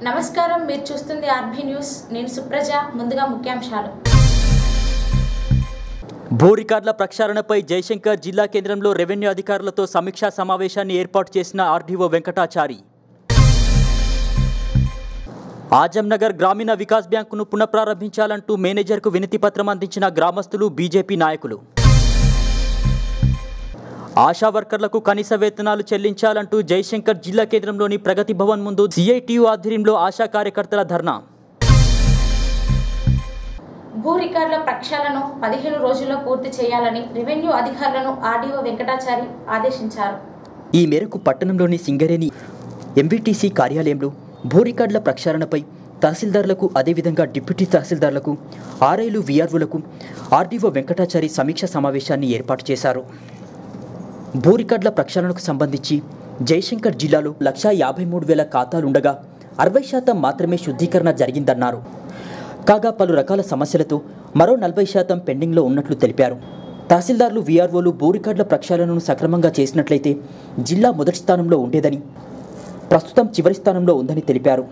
నమస్కారం, మీరు చూస్తుంది ఆర్బీ న్యూస్. నేను సుప్రజ. ముందుగా ముఖ్యాంశాలు. భూ రికార్డుల ప్రక్షాళనపై జయశంకర్ జిల్లా కేంద్రంలో రెవెన్యూ అధికారులతో సమీక్షా సమావేశాన్ని ఏర్పాటు చేసిన ఆర్డీఓ వెంకటాచారి. ఆజంనగర్ గ్రామీణ వికాస్ బ్యాంకును పునఃప్రారంభించాలంటూ మేనేజర్కు వినతి పత్రం అందించిన గ్రామస్తులు, బీజేపీ నాయకులు. ఆశా వర్కర్లకు కనీస వేతనాలు చెల్లించాలంటూ జయశంకర్ జిల్లా కేంద్రంలోని ప్రగతి భవన్ ముందు సిఐటియు ఆధ్వర్యంలో ఆశా కార్యకర్తల ధర్నా. భూ రికార్డుల ప్రక్షాళనను 15 రోజుల్లో పూర్తి చేయాలని రెవెన్యూ అధికారులను ఆర్డీఓ వెంకటాచారి ఆదేశించారు. ఈ మేరకు పట్టణంలోని సింగరేణి ఎంవిటిసి కార్యాలయంలో భూ రికార్డుల ప్రక్షాళనపై తహసీల్దార్లకు, అదేవిధంగా డిప్యూటీ తహసీల్దార్లకు, ఆర్ఐలు, విఆర్ఓలకు ఆర్డీఓ వెంకటాచారి సమీక్ష సమావేశాన్ని ఏర్పాటు చేశారు. భూ రికార్డుల ప్రక్షాళనకు సంబంధించి జయశంకర్ జిల్లాలో 1,53,000 ఖాతాలుండగా 60% మాత్రమే శుద్ధీకరణ జరిగిందన్నారు. కాగా పలు రకాల సమస్యలతో మరో 40% పెండింగ్లో ఉన్నట్లు తెలిపారు. తహసీల్దార్లు, వీఆర్ఓలు భూ రికార్డుల ప్రక్షాళనను సక్రమంగా చేసినట్లయితే జిల్లా మొదటి స్థానంలో ఉండేదని, ప్రస్తుతం చివరి స్థానంలో ఉందని తెలిపారు.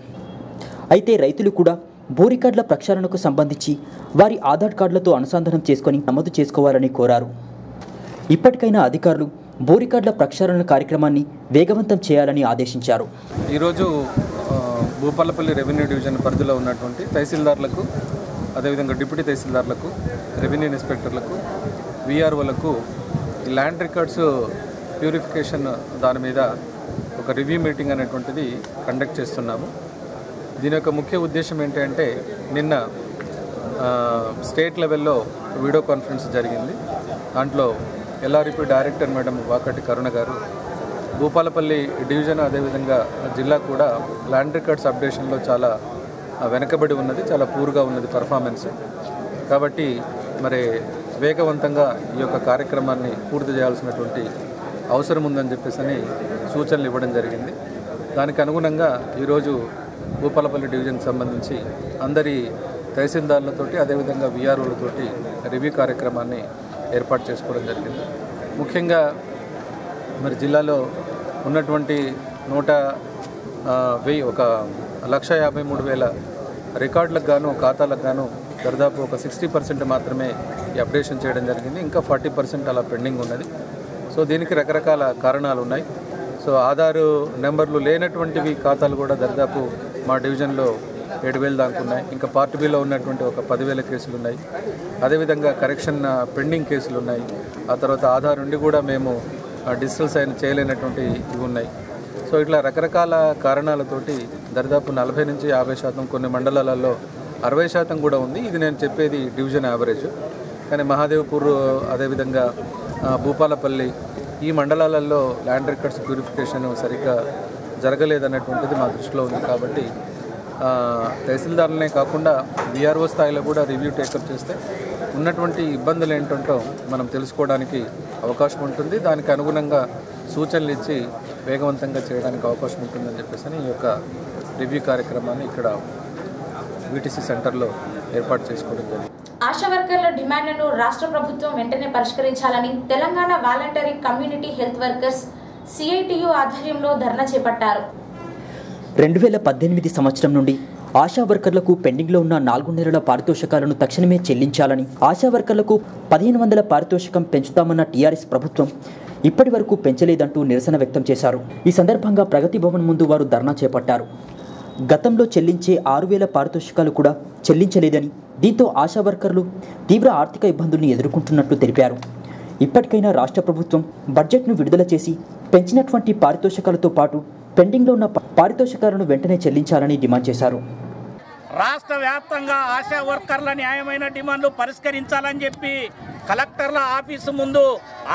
అయితే రైతులు కూడా భూ రికార్డుల ప్రక్షాళనకు సంబంధించి వారి ఆధార్ కార్డులతో అనుసంధానం చేసుకొని నమోదు చేసుకోవాలని కోరారు. ఇప్పటికైనా అధికారులు భూ రికార్డుల ప్రక్షాళన కార్యక్రమాన్ని వేగవంతం చేయాలని ఆదేశించారు. ఈరోజు భూపాలపల్లి రెవెన్యూ డివిజన్ పరిధిలో ఉన్నటువంటి తహసీల్దార్లకు, అదేవిధంగా డిప్యూటీ తహసీల్దార్లకు, రెవెన్యూ ఇన్స్పెక్టర్లకు, వీఆర్ఓలకు ఈ ల్యాండ్ రికార్డ్స్ ప్యూరిఫికేషన్ దాని మీద ఒక రివ్యూ మీటింగ్ అనేటువంటిది కండక్ట్ చేస్తున్నాము. దీని యొక్క ముఖ్య ఉద్దేశం ఏంటంటే, నిన్న స్టేట్ లెవెల్లో వీడియో కాన్ఫరెన్స్ జరిగింది. దాంట్లో ఎల్ఆర్ఈపీ డైరెక్టర్ మేడం వాకటి కరుణ గారు భూపాలపల్లి డివిజన్, అదేవిధంగా జిల్లా కూడా ల్యాండ్ రికార్డ్స్ అప్డేషన్లో చాలా వెనకబడి ఉన్నది, చాలా పూర్గా ఉన్నది పర్ఫార్మెన్స్. కాబట్టి మరి వేగవంతంగా ఈ యొక్క కార్యక్రమాన్ని పూర్తి చేయాల్సినటువంటి అవసరం ఉందని చెప్పేసి సూచనలు ఇవ్వడం జరిగింది. దానికి అనుగుణంగా ఈరోజు భూపాలపల్లి డివిజన్కి సంబంధించి అందరి తహసీల్దార్లతోటి, అదేవిధంగా వీఆర్ఓలతోటి రివ్యూ కార్యక్రమాన్ని ఏర్పాటు చేసుకోవడం జరిగింది. ముఖ్యంగా మరి జిల్లాలో ఉన్నటువంటి 1,53,000 రికార్డులకు గాను, ఖాతాలకు గాను దాదాపు ఒక 60% మాత్రమే ఈ అప్డేషన్ చేయడం జరిగింది. ఇంకా 40% అలా పెండింగ్ ఉన్నది. సో దీనికి రకరకాల కారణాలు ఉన్నాయి. సో ఆధారు నెంబర్లు లేనటువంటివి ఖాతాలు కూడా దాదాపు మా డివిజన్లో 7,000 దాకా ఉన్నాయి. ఇంకా పార్ట్ బిలో ఉన్నటువంటి ఒక 10,000 కేసులు ఉన్నాయి. అదేవిధంగా కరెక్షన్ పెండింగ్ కేసులు ఉన్నాయి. ఆ తర్వాత ఆధార్ నుండి కూడా మేము డిజిటల్ సైన్ చేయలేనటువంటి ఇవి ఉన్నాయి. సో ఇట్లా రకరకాల కారణాలతోటి దాదాపు 40 నుంచి 50%, కొన్ని మండలాలలో 60% కూడా ఉంది. ఇది నేను చెప్పేది డివిజన్ యావరేజ్. కానీ మహాదేవ్పూర్, అదేవిధంగా భూపాలపల్లి, ఈ మండలాలలో ల్యాండ్ రికార్డ్స్ ప్యూరిఫికేషన్ సరిగ్గా జరగలేదన్నటువంటిది మా దృష్టిలో ఉంది. కాబట్టి తహసీల్దారులనే కాకుండా వీఆర్ఓ స్థాయిలో కూడా రివ్యూ టేకప్ చేస్తే ఉన్నటువంటి ఇబ్బందులు ఏంటంటో మనం తెలుసుకోవడానికి అవకాశం ఉంటుంది. దానికి అనుగుణంగా సూచనలు ఇచ్చి వేగవంతంగా చేయడానికి అవకాశం ఉంటుందని చెప్పేసి ఈ యొక్క రివ్యూ కార్యక్రమాన్ని ఇక్కడ వీటీసీ సెంటర్లో ఏర్పాటు చేసుకోవడం జరిగింది. ఆశా వర్కర్ల డిమాండ్లను రాష్ట్ర ప్రభుత్వం వెంటనే పరిష్కరించాలని Telangana voluntary community health workers CITU ఆధ్వర్యంలో ధర్నా చేపట్టారు. 2018 సంవత్సరం నుండి ఆశా వర్కర్లకు పెండింగ్లో ఉన్న 4 నెలల పారితోషికాలను తక్షణమే చెల్లించాలని, ఆశా వర్కర్లకు 1,500 పారితోషికం పెంచుతామన్న టీఆర్ఎస్ ప్రభుత్వం ఇప్పటి వరకు పెంచలేదంటూ నిరసన వ్యక్తం చేశారు. ఈ సందర్భంగా ప్రగతి భవన్ ముందు వారు ధర్నా చేపట్టారు. గతంలో చెల్లించే 6,000 పారితోషికాలు కూడా చెల్లించలేదని, దీంతో ఆశా వర్కర్లు తీవ్ర ఆర్థిక ఇబ్బందుల్ని ఎదుర్కొంటున్నట్లు తెలిపారు. ఇప్పటికైనా రాష్ట్ర ప్రభుత్వం బడ్జెట్ను విడుదల చేసి పెంచినటువంటి పారితోషికాలతో పాటు పెండింగ్లో ఉన్న పారితోషికాలను వెంటనే చెల్లించాలని డిమాండ్ చేశారు. రాష్ట్ర వ్యాప్తంగా ఆశా వర్కర్ల న్యాయమైన డిమాండ్లు పరిష్కరించాలని చెప్పి కలెక్టర్ల ఆఫీసు ముందు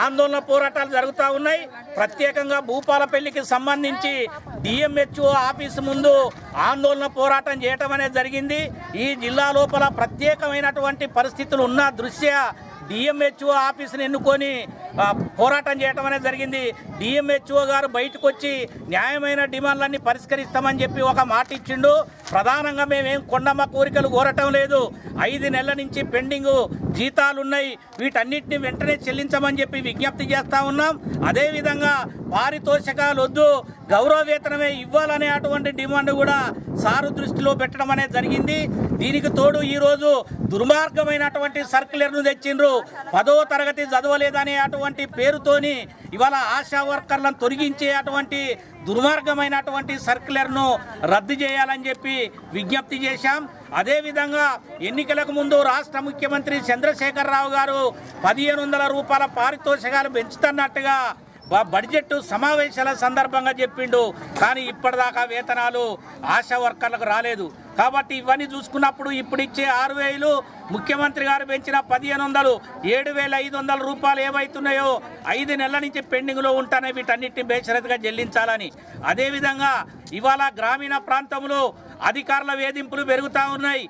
ఆందోళన పోరాటాలు జరుగుతూ ఉన్నాయి. ప్రత్యేకంగా భూపాలపల్లికి సంబంధించి డిఎంహెచ్ఓ ఆఫీసు ముందు ఆందోళన పోరాటం చేయటం అనేది జరిగింది. ఈ జిల్లా లోపల ప్రత్యేకమైనటువంటి పరిస్థితులు ఉన్న దృష్ట్యా డిఎంహెచ్ఓ ఆఫీసుని ఎన్నుకొని పోరాటం చేయటం అనేది జరిగింది. డిఎంహెచ్ఓ గారు బయటకు వచ్చి న్యాయమైన డిమాండ్లన్నీ పరిష్కరిస్తామని చెప్పి ఒక మాట ఇచ్చిండు. ప్రధానంగా మేమేం కొండమ్మ కోరికలు కోరటం లేదు. 5 నెలల నుంచి పెండింగ్ జీతాలున్నాయి. వీటన్నిటిని వెంటనే చెల్లించమని చెప్పి విజ్ఞప్తి చేస్తూ ఉన్నాం. అదేవిధంగా పారితోషికాలు వద్దు, గౌరవ వేతనమే ఇవ్వాలనే అటువంటి డిమాండ్ కూడా సారు దృష్టిలో పెట్టడం అనేది జరిగింది. దీనికి తోడు ఈరోజు దుర్మార్గమైనటువంటి సర్క్యులర్ను తెచ్చిండ్రు. 10వ తరగతి చదవలేదనే అటువంటి పేరుతోని ఇవాళ ఆశా వర్కర్లను తొలగించే అటువంటి దుర్మార్గమైనటువంటి సర్క్యులర్ను రద్దు చేయాలని చెప్పి విజ్ఞప్తి చేశాం. అదేవిధంగా ఎన్నికలకు ముందు రాష్ట్ర ముఖ్యమంత్రి చంద్రశేఖరరావు గారు 1500 రూపాయల పారితోషికాలు పెంచుతున్నట్టుగా బడ్జెట్ సమావేశాల సందర్భంగా చెప్పిండు. కానీ ఇప్పటిదాకా వేతనాలు ఆశా వర్కర్లకు రాలేదు. కాబట్టి ఇవన్నీ చూసుకున్నప్పుడు ఇప్పుడు ఇచ్చే 6000 ముఖ్యమంత్రి గారు పెంచిన 1500 7500 రూపాయలు ఏవైతున్నాయో 5 నెలల నుంచి పెండింగ్లో ఉంటున్నాయి. వీటన్నిటిని బేషరతుగా చెల్లించాలని. అదేవిధంగా ఇవాళ గ్రామీణ ప్రాంతంలో అధికారుల వేధింపులు పెరుగుతూ ఉన్నాయి,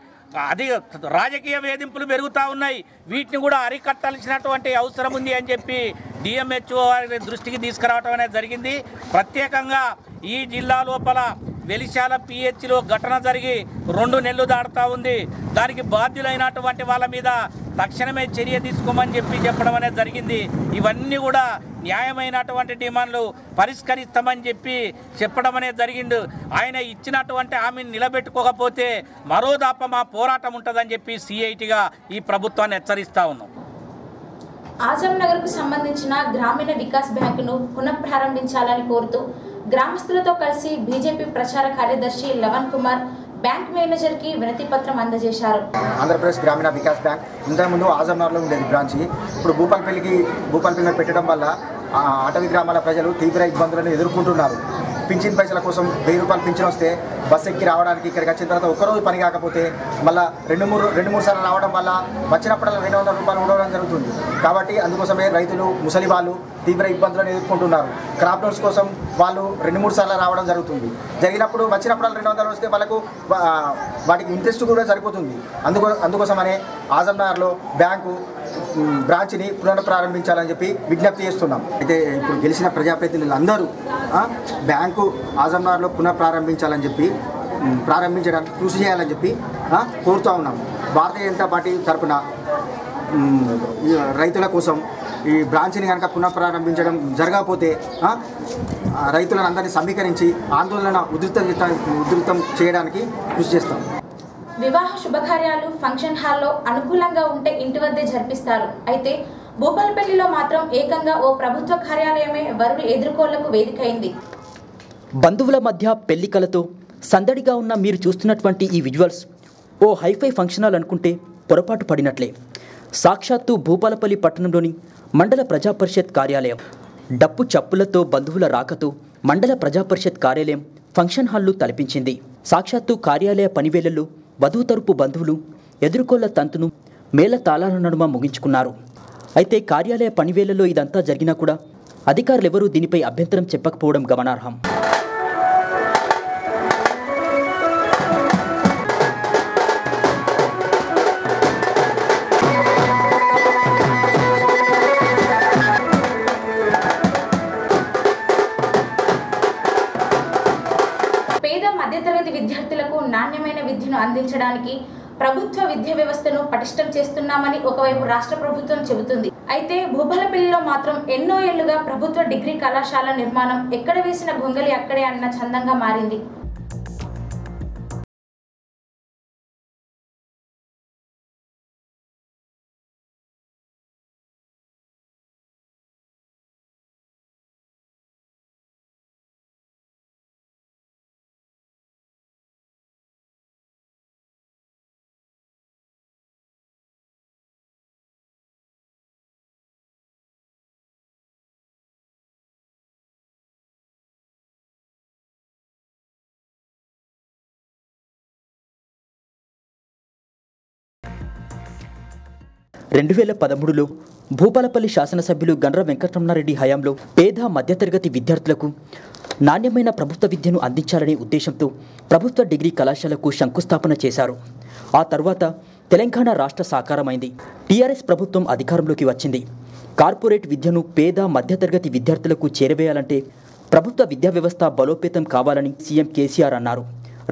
రాజకీయ వేధింపులు పెరుగుతూ ఉన్నాయి. వీటిని కూడా అరికట్టాల్సినటువంటి అవసరం ఉంది అని చెప్పి డిఎంహెచ్ఓ దృష్టికి తీసుకురావడం అనేది జరిగింది. ప్రత్యేకంగా ఈ జిల్లా లోపల వెలిశాల పిహెచ్లో ఘటన జరిగి 2 నెలలు దాటుతూ ఉంది. దానికి బాధ్యులైనటువంటి వాళ్ళ మీద తక్షణమే చర్య తీసుకోమని చెప్పడం అనేది జరిగింది. ఇవన్నీ కూడా న్యాయమైనటువంటి డిమాండ్లు పరిష్కరిస్తామని చెప్పడం అనేది జరిగింది. ఆయన ఇచ్చినటువంటి హామీని నిలబెట్టుకోకపోతే మరో దాప మా పోరాటం ఉంటుందని చెప్పి సిఐటిగా ఈ ప్రభుత్వాన్ని హెచ్చరిస్తూ ఉన్నాం. ఆజం నగర్కు సంబంధించిన గ్రామీణ వికాస్ బ్యాంకును పునఃప్రారంభించాలని కోరుతూ గ్రామస్తులతో కలిసి బీజేపీ ప్రచార కార్యదర్శి లవన్ కుమార్ బ్యాంక్ మేనేజర్కి వినతి పత్రం అందజేశారు. ఆంధ్రప్రదేశ్ గ్రామీణ వికాస్ బ్యాంక్ ఇంతకుముందు ఆజంనగర్లో ఉండేది బ్రాంచి. ఇప్పుడు భూపాలపల్లిలో పెట్టడం వల్ల అటవీ గ్రామాల ప్రజలు తీవ్ర ఇబ్బందులను ఎదుర్కొంటున్నారు. పింఛన్ పైసల కోసం 1000 రూపాయలు పింఛన్ వస్తే బస్ ఎక్కి రావడానికి ఇక్కడికి వచ్చిన తర్వాత ఒక్కరోజు పని కాకపోతే మళ్ళీ 2-3 సార్లు రావడం వల్ల వచ్చినప్పుడల్లా 200 రూపాయలు ఉండడం జరుగుతుంది. కాబట్టి అందుకోసమే రైతులు, ముసలి వాళ్ళు తీవ్ర ఇబ్బందులను ఎదుర్కొంటున్నారు. క్రాప్ లోన్స్ కోసం వాళ్ళు 2-3 సార్లు రావడం జరుగుతుంది. జరిగినప్పుడు వచ్చినప్పుడల్లా 200 వస్తే వాళ్ళకు వాటికి ఇంట్రెస్ట్ కూడా సరిపోతుంది. అందుకోసమనే ఆజంనగర్లో బ్యాంకు బ్రాంచ్ని పునఃప్రారంభించాలని చెప్పి విజ్ఞప్తి చేస్తున్నాం. అయితే ఇప్పుడు గెలిచిన ప్రజాప్రతినిధులు అందరూ బ్యాంకు ఆజంనగర్లో పునఃప్రారంభించాలని చెప్పి ప్రారంభించడానికి కృషి చేయాలని చెప్పి కోరుతూ ఉన్నాం. భారతీయ జనతా పార్టీ తరఫున రైతుల కోసం ఈ బ్రాంచ్ని కనుక పునఃప్రారంభించడం జరగకపోతే రైతులను అందరినీ సమీకరించి ఆందోళన ఉధృతం చేయడానికి కృషి చేస్తాం. వివాహ శుభకార్యాలు ఫంక్షన్ హాల్లో అనుకూలంగా ఉంటే ఇంటి వద్దే జరిపిస్తారు. అయితే భూపాలపల్లిలో మాత్రం ఏకంగా ఓ ప్రభుత్వ కార్యాలయమే వరుడి ఎదుర్కోళ్లకు వేదికైంది. బంధువుల మధ్య పెళ్లికలతో సందడిగా ఉన్న మీరు చూస్తున్నటువంటి ఈ విజువల్స్ ఓ హైఫై ఫంక్షన్ హాల్ అనుకుంటే పొరపాటు పడినట్లే. సాక్షాత్తు భూపాలపల్లి పట్టణంలోని మండల ప్రజాపరిషత్ కార్యాలయం. డప్పు చప్పులతో బంధువుల రాకతో మండల ప్రజాపరిషత్ కార్యాలయం ఫంక్షన్ హాల్ను తలపించింది. సాక్షాత్తు కార్యాలయ పనివేళల్లో వధువు తరపు బంధువులు ఎదుర్కోళ్ల తంతును మేళ తాళాల నడుమ ముగించుకున్నారు. అయితే కార్యాలయ పనివేళల్లో ఇదంతా జరిగినా కూడా అధికారులెవరూ దీనిపై అభ్యంతరం చెప్పకపోవడం గమనార్హం. పేద మధ్యతరగతి విద్యార్థులకు నాణ్యమైన విద్యను అందించడానికి ప్రభుత్వ విద్యా వ్యవస్థను పటిష్టం చేస్తున్నామని ఒకవైపు రాష్ట్ర ప్రభుత్వం చెబుతుంది. అయితే భూపాలపల్లిలో మాత్రం ఎన్నో ఏళ్లుగా ప్రభుత్వ డిగ్రీ కళాశాల నిర్మాణం ఎక్కడ వేసిన గొంగలి అక్కడే అన్న చందంగా మారింది. (2013) భూపాలపల్లి శాసనసభ్యులు గండ్ర వెంకటరమణారెడ్డి హయాంలో పేద మధ్యతరగతి విద్యార్థులకు నాణ్యమైన ప్రభుత్వ విద్యను అందించాలనే ఉద్దేశంతో ప్రభుత్వ డిగ్రీ కళాశాలకు శంకుస్థాపన చేశారు. ఆ తర్వాత తెలంగాణ రాష్ట్ర సాకారమైంది. టీఆర్ఎస్ ప్రభుత్వం అధికారంలోకి వచ్చింది. కార్పొరేట్ విద్యను పేద మధ్యతరగతి విద్యార్థులకు చేరవేయాలంటే ప్రభుత్వ విద్యా వ్యవస్థ బలోపేతం కావాలని సీఎం కేసీఆర్ అన్నారు.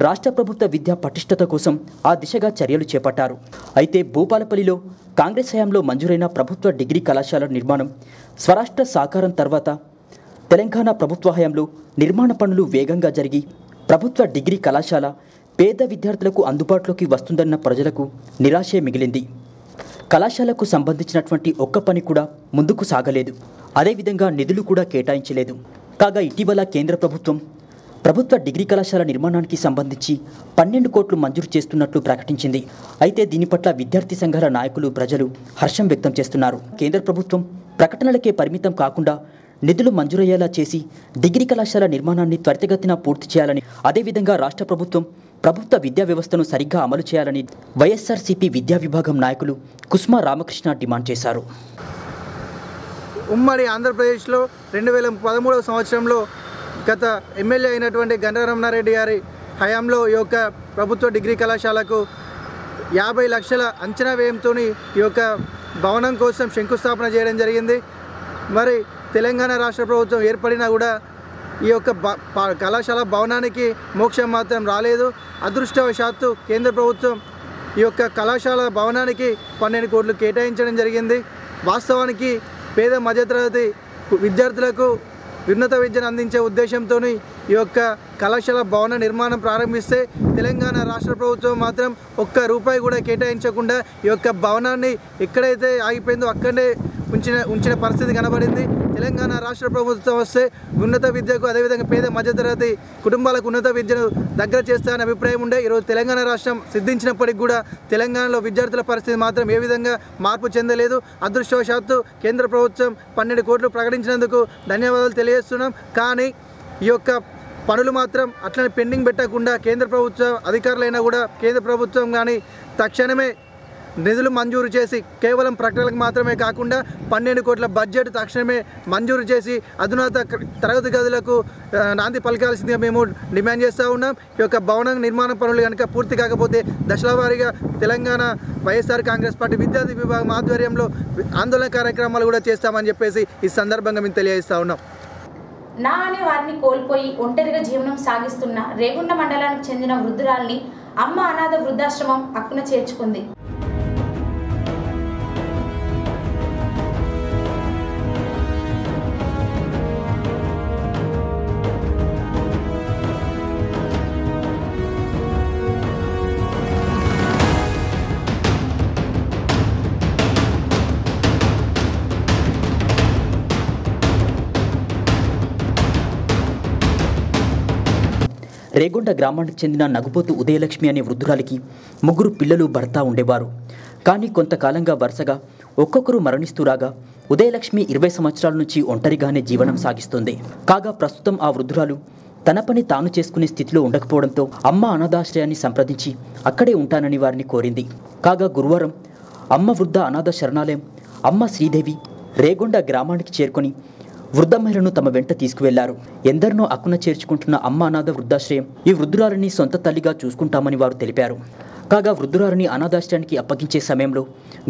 రాష్ట్ర ప్రభుత్వ విద్యా పటిష్టత కోసం ఆ దిశగా చర్యలు చేపట్టారు. అయితే భూపాలపల్లిలో కాంగ్రెస్ హయాంలో మంజూరైన ప్రభుత్వ డిగ్రీ కళాశాల నిర్మాణం స్వరాష్ట్ర సాకారం తర్వాత తెలంగాణ ప్రభుత్వ హయాంలో నిర్మాణ పనులు వేగంగా జరిగి ప్రభుత్వ డిగ్రీ కళాశాల పేద విద్యార్థులకు అందుబాటులోకి వస్తుందన్న ప్రజలకు నిరాశే మిగిలింది. కళాశాలకు సంబంధించినటువంటి ఒక్క పని కూడా ముందుకు సాగలేదు. అదేవిధంగా నిధులు కూడా కేటాయించలేదు. కాగా ఇటీవల కేంద్ర ప్రభుత్వ డిగ్రీ కళాశాల నిర్మాణానికి సంబంధించి 12 కోట్లు మంజూరు చేస్తున్నట్లు ప్రకటించింది. అయితే దీని పట్ల విద్యార్థి సంఘాల నాయకులు ప్రజలు హర్షం వ్యక్తం చేస్తున్నారు. కేంద్ర ప్రభుత్వం ప్రకటనలకే పరిమితం కాకుండా నిధులు మంజూరయ్యేలా చేసి డిగ్రీ కళాశాల నిర్మాణాన్ని త్వరితగతిన పూర్తి చేయాలని, అదేవిధంగా రాష్ట్ర ప్రభుత్వ విద్యా వ్యవస్థను సరిగ్గా అమలు చేయాలని వైఎస్ఆర్సీపీ విద్యా విభాగం నాయకులు కుస్మా రామకృష్ణ డిమాండ్ చేశారు. ఉమ్మడి ఆంధ్రప్రదేశ్లో 2013 సంవత్సరంలో గత ఎమ్మెల్యే అయినటువంటి గండ్ర రమణారెడ్డి గారి హయాంలో ఈ యొక్క ప్రభుత్వ డిగ్రీ కళాశాలకు 50 లక్షల అంచనా వ్యయంతో ఈ యొక్క భవనం కోసం శంకుస్థాపన చేయడం జరిగింది. మరి తెలంగాణ రాష్ట్ర ప్రభుత్వం ఏర్పడినా కూడా ఈ యొక్క కళాశాల భవనానికి మోక్షం మాత్రం రాలేదు. అదృష్టవశాత్తు కేంద్ర ప్రభుత్వం ఈ యొక్క కళాశాల భవనానికి 12 కోట్లు కేటాయించడం జరిగింది. వాస్తవానికి పేద మధ్యతరగతి విద్యార్థులకు ఉన్నత విద్యను అందించే ఉద్దేశంతో ఈ యొక్క కళాశాల భవన నిర్మాణం ప్రారంభిస్తే తెలంగాణ రాష్ట్ర ప్రభుత్వం మాత్రం ఒక్క రూపాయి కూడా కేటాయించకుండా ఈ యొక్క భవనాన్ని ఎక్కడైతే ఆగిపోయిందో అక్కడే ఉంచిన పరిస్థితి కనబడింది. తెలంగాణ రాష్ట్ర ప్రభుత్వం వస్తే ఉన్నత విద్యకు అదేవిధంగా పేద మధ్యతరగతి కుటుంబాలకు ఉన్నత విద్యను దగ్గర చేస్తారనే అభిప్రాయం ఉండే. ఈరోజు తెలంగాణ రాష్ట్రం సిద్ధించినప్పటికీ కూడా తెలంగాణలో విద్యార్థుల పరిస్థితి మాత్రం ఏ విధంగా మార్పు చెందలేదు. అదృష్టవశాత్తు కేంద్ర ప్రభుత్వం 12 కోట్లు ప్రకటించినందుకు ధన్యవాదాలు తెలియజేస్తున్నాం. కానీ ఈ యొక్క పనులు మాత్రం అట్లనే పెండింగ్ పెట్టకుండా కేంద్ర ప్రభుత్వ అధికారులైనా కూడా కేంద్ర ప్రభుత్వం కానీ తక్షణమే నిధులు మంజూరు చేసి కేవలం ప్రకటనలకు మాత్రమే కాకుండా 12 కోట్ల బడ్జెట్ తక్షణమే మంజూరు చేసి అధునాత తరగతి గదులకు నాంది పలకాల్సిందిగా మేము డిమాండ్ చేస్తూ ఉన్నాం. ఈ యొక్క భవన నిర్మాణ పనులు కనుక పూర్తి కాకపోతే దశల వారీగా తెలంగాణ వైఎస్ఆర్ కాంగ్రెస్ పార్టీ విద్యార్థి విభాగం ఆధ్వర్యంలో ఆందోళన కార్యక్రమాలు కూడా చేస్తామని చెప్పేసి ఈ సందర్భంగా మేము తెలియజేస్తూ ఉన్నాం. నా అనే వారిని కోల్పోయి ఒంటరిగా జీవనం సాగిస్తున్న రేగుండ మండలానికి చెందిన వృద్ధురాల్ని అమ్మ అనాథ వృద్ధాశ్రమం అక్కున చేర్చుకుంది. రేగొండ గ్రామానికి చెందిన నగుపోతు ఉదయలక్ష్మి అనే వృద్ధురాలికి 3 పిల్లలు భర్త ఉండేవారు. కానీ కొంతకాలంగా వరుసగా ఒక్కొక్కరు మరణిస్తూ రాగా ఉదయలక్ష్మి 20 సంవత్సరాల నుంచి ఒంటరిగానే జీవనం సాగిస్తుంది. కాగా ప్రస్తుతం ఆ వృద్ధురాలు తన పని తాను చేసుకునే స్థితిలో ఉండకపోవడంతో అమ్మ అనాథాశ్రయాన్ని సంప్రదించి అక్కడే ఉంటానని వారిని కోరింది. కాగా గురువారం అమ్మ వృద్ధ అనాథ శరణాలయం అమ్మ శ్రీదేవి రేగొండ గ్రామానికి చేరుకొని వృద్ధ మహిళను తమ వెంట తీసుకువెళ్లారు. ఎందరినో అక్కున చేర్చుకుంటున్న అమ్మ అనాథ వృద్ధాశ్రయం ఈ వృద్ధురాలిని సొంత తల్లిగా చూసుకుంటామని వారు తెలిపారు. కాగా వృద్ధురాలిని అనాథాశ్రయానికి అప్పగించే సమయంలో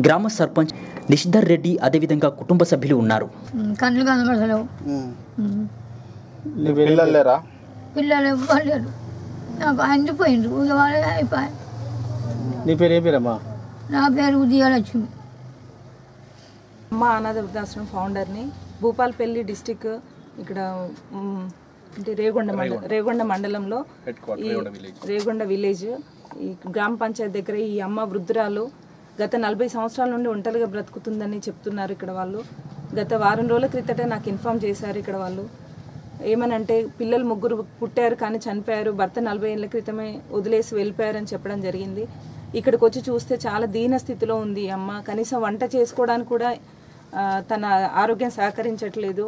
గ్రామ సర్పంచ్ నిషిధర్ రెడ్డి అదేవిధంగా కుటుంబ సభ్యులు ఉన్నారు. నా పేరు ఉదయలక్ష్మి. అమ్మ అనాథ వృద్ధాశ్రమం ఫౌండర్ని. భూపాలపల్లి డిస్టిక్ ఇక్కడ అంటే రేగొండ మండలంలో ఈ రేగొండ విలేజ్ ఈ గ్రామ పంచాయతీ దగ్గర ఈ అమ్మ వృద్ధురాలు గత 40 సంవత్సరాల నుండి ఒంటరిగా బ్రతుకుతుందని చెప్తున్నారు ఇక్కడ వాళ్ళు. గత వారం రోజుల క్రితటే నాకు ఇన్ఫామ్ చేశారు ఇక్కడ వాళ్ళు. ఏమనంటే పిల్లలు 3 పుట్టారు కానీ చనిపోయారు, భర్త 40 ఏళ్ల క్రితమే వదిలేసి వెళ్ళిపోయారని చెప్పడం జరిగింది. ఇక్కడికి వచ్చి చూస్తే చాలా దీన స్థితిలో ఉంది అమ్మ. కనీసం వంట చేసుకోవడానికి కూడా తన ఆరోగ్యం సహకరించట్లేదు.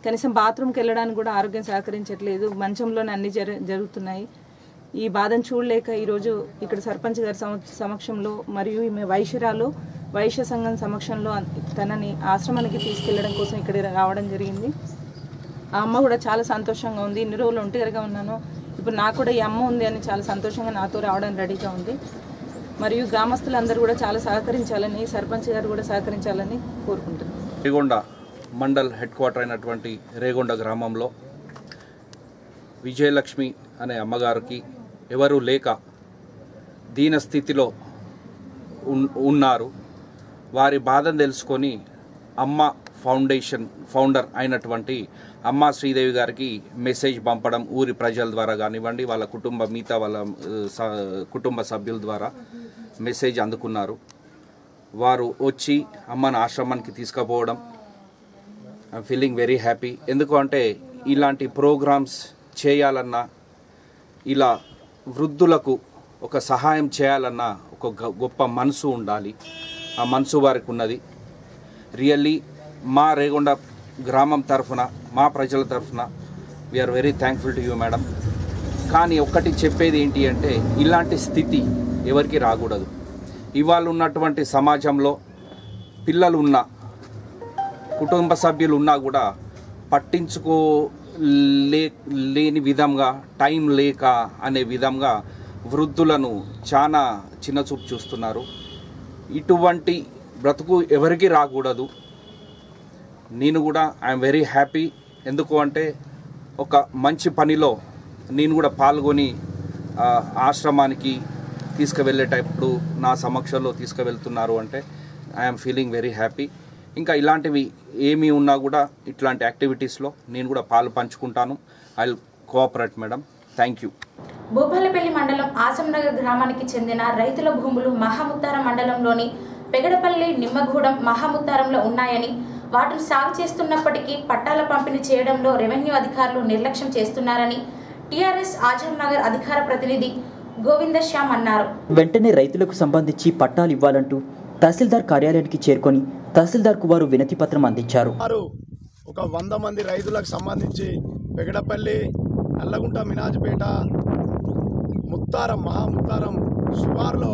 కనీసం బాత్రూమ్కి వెళ్ళడానికి కూడా ఆరోగ్యం సహకరించట్లేదు. మంచంలోనే అన్ని జరుగుతున్నాయి. ఈ బాధను చూడలేక ఈరోజు ఇక్కడ సర్పంచ్ గారి సమక్షంలో మరియు ఈమె వైశ్య సంఘం సమక్షంలో తనని ఆశ్రమానికి తీసుకెళ్లడం కోసం ఇక్కడ రావడం జరిగింది. ఆ అమ్మ కూడా చాలా సంతోషంగా ఉంది. ఇన్ని రోజులు ఒంటరిగా ఉన్నాను, ఇప్పుడు నాకు కూడా ఈ అమ్మ ఉంది అని చాలా సంతోషంగా నాతో రావడం రెడీగా ఉంది. మరియు గ్రామస్తులందరూ కూడా చాలా సహకరించాలని, సర్పంచ్ గారు కూడా సహకరించాలని కోరుకుంటున్నాను. రేగొండ మండల్ హెడ్ క్వార్టర్ అయినటువంటి రేగొండ గ్రామంలో విజయలక్ష్మి అనే అమ్మగారికి ఎవరు లేక దీన స్థితిలో ఉన్నారు. వారి బాధను తెలుసుకొని అమ్మ ఫౌండేషన్ ఫౌండర్ అయినటువంటి అమ్మ శ్రీదేవి గారికి మెసేజ్ పంపడం ఊరి ప్రజల ద్వారా కానివ్వండి, వాళ్ళ మిగతా వాళ్ళ కుటుంబ సభ్యుల ద్వారా మెసేజ్ అందుకున్నారు. వారు వచ్చి అమ్మను ఆశ్రమానికి తీసుకుపోవడం ఐఎమ్ ఫీలింగ్ వెరీ హ్యాపీ. ఎందుకంటే ఇలాంటి ప్రోగ్రామ్స్ చేయాలన్నా, ఇలా వృద్ధులకు ఒక సహాయం చేయాలన్నా ఒక గొప్ప మనసు ఉండాలి. ఆ మనసు వారికి ఉన్నది. రియల్లీ మా రేగొండ గ్రామం తరఫున, మా ప్రజల తరఫున we're very thankful to you madam. కానీ ఒక్కటి చెప్పేది ఏంటి అంటే, ఇలాంటి స్థితి ఎవరికి రాకూడదు. ఇవాళ ఉన్నటువంటి సమాజంలో పిల్లలు ఉన్నా, కుటుంబ సభ్యులు ఉన్నా కూడా లేని విధంగా, టైం లేక అనే విధంగా వృద్ధులను చాలా చిన్నచూపు చూస్తున్నారు. ఇటువంటి బ్రతుకు ఎవరికి రాకూడదు. నేను కూడా ఐఎమ్ వెరీ హ్యాపీ. ఎందుకు అంటే ఒక మంచి పనిలో నేను కూడా పాల్గొని ఆశ్రమానికి తీసుకువెళ్ళేటప్పుడు నా సమక్షంలో తీసుకువెళ్తున్నారు అంటే ఐఎమ్ ఫీలింగ్ వెరీ హ్యాపీ. ఇంకా ఇలాంటివి ఏమీ ఉన్నా కూడా ఇట్లాంటి యాక్టివిటీస్లో నేను కూడా పాలు పంచుకుంటాను. I will cooperate madam. Thank you. Bhupalpally మండలం ఆజంనగర్ గ్రామానికి చెందిన రైతుల భూములు మహాముత్తారం మండలంలోని పెగడపల్లి, నిమ్మగూడెం, మహాముత్తారంలో ఉన్నాయని, వాటిని సాగు చేస్తున్నప్పటికీ పట్టాల పంపిణీ చేయడంలో రెవెన్యూ అధికారులు నిర్లక్ష్యం చేస్తున్నారని టీఆర్ఎస్ ఆజంనగర్ అధికార ప్రతినిధి గోవిందశ్యామ్ అన్నారు. వెంటనే రైతులకు సంబంధించి పట్టాలు ఇవ్వాలంటూ తహసీల్దార్ కార్యాలయానికి చేరుకొని తహసీల్దార్కు వారు వినతి పత్రం అందించారు. ఒక 100 మంది రైతులకు సంబంధించి పెగడపల్లి, నల్లగుంట, మినాజ్పేట, ముత్తారం, మహాముత్తారం శివార్లో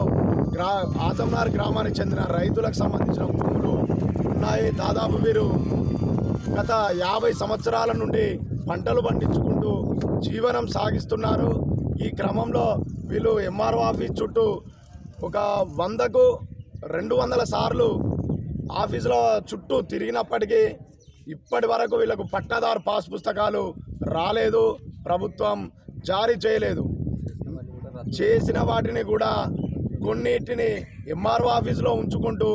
ఆజంనగర్ గ్రామానికి చెందిన రైతులకు సంబంధించిన భూములు ఉన్నాయి. దాదాపు వీరు గత 50 సంవత్సరాల నుండి పంటలు పండించుకుంటూ జీవనం సాగిస్తున్నారు. ఈ క్రమంలో వీళ్ళు ఎంఆర్ఓ ఆఫీస్ చుట్టూ ఒక 100కు 200 సార్లు ఆఫీసులో చుట్టూ తిరిగినప్పటికీ ఇప్పటి వరకు వీళ్ళకు పట్టాదారు పాస్ పుస్తకాలు రాలేదు. ప్రభుత్వం జారీ చేయలేదు. చేసిన వాటిని కూడా కొన్నిటిని ఎంఆర్ఓ ఆఫీసులో ఉంచుకుంటూ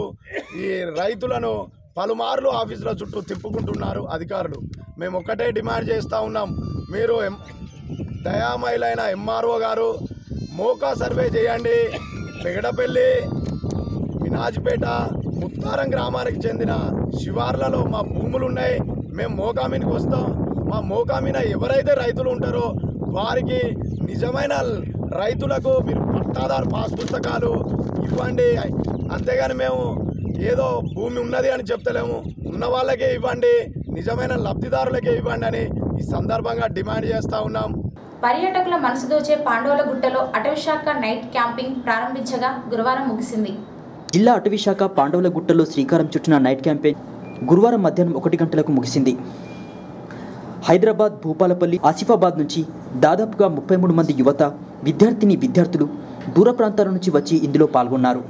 ఈ రైతులను పలుమార్లు ఆఫీసుల చుట్టూ తిప్పుకుంటున్నారు అధికారులు. మేము ఒక్కటే డిమాండ్ చేస్తూ ఉన్నాం, మీరు దయామయులైన ఎంఆర్ఓ గారు మోకా సర్వే చేయండి. పెగడపల్లి, మినాజ్పేట, ముత్తారం గ్రామానికి చెందిన శివార్లలో మా భూములు ఉన్నాయి. మేము మోకామీనికి వస్తాం. మా మోకామీన ఎవరైతే రైతులు ఉంటారో వారికి నిజమైన రైతులకు మీరు పట్టాదారు పాస్ పుస్తకాలు ఇవ్వండి. అంతేగాని మేము ఏదో భూమి ఉన్నది అని చెప్తలేము. ఉన్న వాళ్ళకే ఇవ్వండి, నిజమైన లబ్ధిదారులకే ఇవ్వండి అని ఈ సందర్భంగా డిమాండ్ చేస్తూ ఉన్నాం. పర్యాటకుల మనసు దోచే పాండవులగుట్టలో అటవీశాఖ నైట్ క్యాంపింగ్ ప్రారంభించగా గురువారం ముగిసింది. జిల్లా అటవీశాఖ పాండవులగుట్టలో శ్రీకారం చుట్టిన నైట్ క్యాంపెయిన్ గురువారం మధ్యాహ్నం 1 గంటలకు ముగిసింది. హైదరాబాద్, భూపాలపల్లి, ఆసిఫాబాద్ నుంచి దాదాపుగా 33 మంది యువత, విద్యార్థులు దూర ప్రాంతాల నుంచి వచ్చి ఇందులో పాల్గొన్నారు.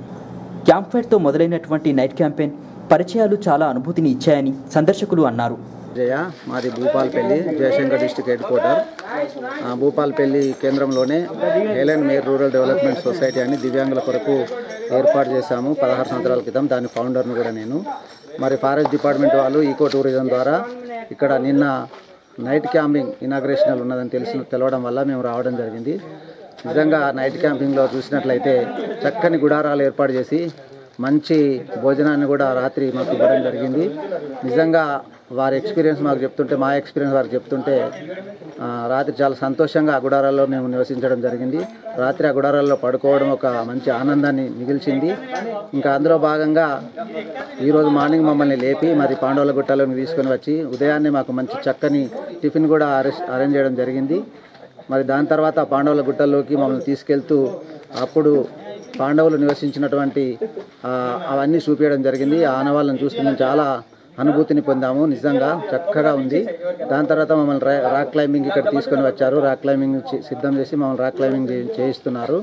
క్యాంప్ ఫైర్తో మొదలైనటువంటి నైట్ క్యాంపెయిన్ పరిచయాలు చాలా అనుభూతిని ఇచ్చాయని సందర్శకులు అన్నారు. మాది Bhupalpally, Jayashankar district head quarter. Bhupalpally కేంద్రంలోనే హేలెన్ మేర్ రూరల్ డెవలప్మెంట్ సొసైటీ అని దివ్యాంగుల కొరకు ఏర్పాటు చేశాము 16 సంవత్సరాల క్రితం. దాని ఫౌండర్ను కూడా నేను. మరి ఫారెస్ట్ డిపార్ట్మెంట్ వాళ్ళు ఈకో టూరిజం ద్వారా ఇక్కడ నిన్న నైట్ క్యాంపింగ్ ఇనాగ్రేషనల్ ఉన్నదని తెలవడం వల్ల మేము రావడం జరిగింది. నిజంగా నైట్ క్యాంపింగ్లో చూసినట్లయితే చక్కని గుడారాలు ఏర్పాటు చేసి మంచి భోజనాన్ని కూడా రాత్రి మాకు ఇవ్వడం జరిగింది. నిజంగా వారి ఎక్స్పీరియన్స్ మాకు చెప్తుంటే, మా ఎక్స్పీరియన్స్ వారికి చెప్తుంటే రాత్రి చాలా సంతోషంగా ఆ గుడారాల్లో మేము నివసించడం జరిగింది. రాత్రి ఆ గుడారాల్లో పడుకోవడం ఒక మంచి ఆనందాన్ని మిగిల్చింది. ఇంకా అందులో భాగంగా ఈరోజు మార్నింగ్ మమ్మల్ని లేపి మరి పాండవుల గుట్టలోకి తీసుకొని వచ్చి ఉదయాన్నే మాకు మంచి చక్కని టిఫిన్ కూడా అరేంజ్ చేయడం జరిగింది. మరి దాని తర్వాత పాండవుల గుట్టల్లోకి మమ్మల్ని తీసుకెళ్తూ అప్పుడు పాండవులు నివసించినటువంటి అవన్నీ చూపించడం జరిగింది. ఆ ఆనవాళ్ళని చూస్తే మేము చాలా అనుభూతిని పొందాము. నిజంగా చక్కగా ఉంది. దాని తర్వాత మమ్మల్ని రాక్ క్లైంబింగ్ ఇక్కడ తీసుకొని వచ్చారు. రాక్ క్లైంబింగ్ సిద్ధం చేసి మమ్మల్ని రాక్ క్లైంబింగ్ చేయిస్తున్నారు.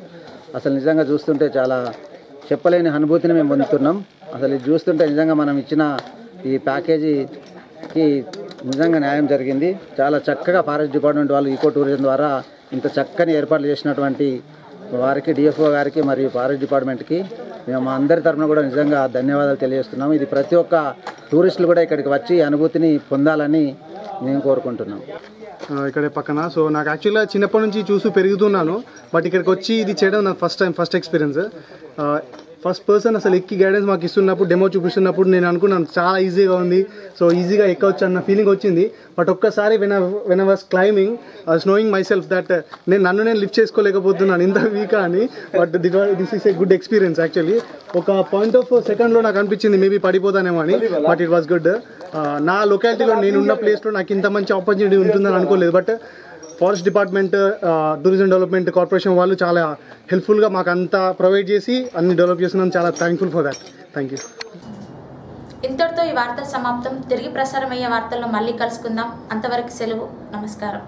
అసలు నిజంగా చూస్తుంటే చాలా చెప్పలేని అనుభూతిని మేము పొందుతున్నాం. అసలు ఇది చూస్తుంటే నిజంగా మనం ఇచ్చిన ఈ ప్యాకేజీకి నిజంగా న్యాయం జరిగింది. చాలా చక్కగా ఫారెస్ట్ డిపార్ట్మెంట్ వాళ్ళు ఈకో టూరిజం ద్వారా ఇంత చక్కని ఏర్పాట్లు చేసినటువంటి వారికి డిఎఫ్ఓ గారికి మరియు ఫారెస్ట్ డిపార్ట్మెంట్కి మేము అందరి తరఫున కూడా నిజంగా ధన్యవాదాలు తెలియజేస్తున్నాము. ఇది ప్రతి ఒక్క టూరిస్టులు కూడా ఇక్కడికి వచ్చి అనుభూతిని పొందాలని మేము కోరుకుంటున్నాం. ఇక్కడ పక్కన సో నాకు యాక్చువల్గా చిన్నప్పటి నుంచి చూస్తూ పెరుగుతున్నాను. బట్ ఇక్కడికి వచ్చి ఇది చేయడం నాకు ఫస్ట్ ఎక్స్పీరియన్స్. ఫస్ట్ పర్సన్ అసలు ఎక్కి గైడెన్స్ మాకు ఇస్తున్నప్పుడు డెమో చూపిస్తున్నప్పుడు నేను అనుకున్నాను చాలా ఈజీగా ఉంది, సో ఈజీగా ఎక్కవచ్చు అన్న ఫీలింగ్ వచ్చింది. బట్ ఒక్కసారి when I was climbing I was knowing my self that నేను లిఫ్ట్ చేసుకోలేకపోతున్నాను ఇంత వీకా అని. But this is a good experience actually. ఒక పాయింట్ ఆఫ్ సెకండ్లో నాకు అనిపించింది మేబీ పడిపోతానేమో అని, బట్ ఇట్ వాస్ గుడ్. నా లొకాలిటీలో నేనున్న ప్లేస్లో నాకు ఇంత మంచి ఆపర్చునిటీ ఉంటుందని అనుకోలేదు. But forest department, tourism development corporation వాళ్ళు చాలా హెల్ప్ఫుల్గా మాకు అంతా ప్రొవైడ్ చేసి అన్ని డెవలప్ చేస్తున్నాను. చాలా thankful for that. Thank you. ఇంతటితో ఈ వార్త సమాప్తం. తిరిగి ప్రసారమయ్యే వార్తల్లో మళ్ళీ కలుసుకుందాం. అంతవరకు సెలవు. నమస్కారం.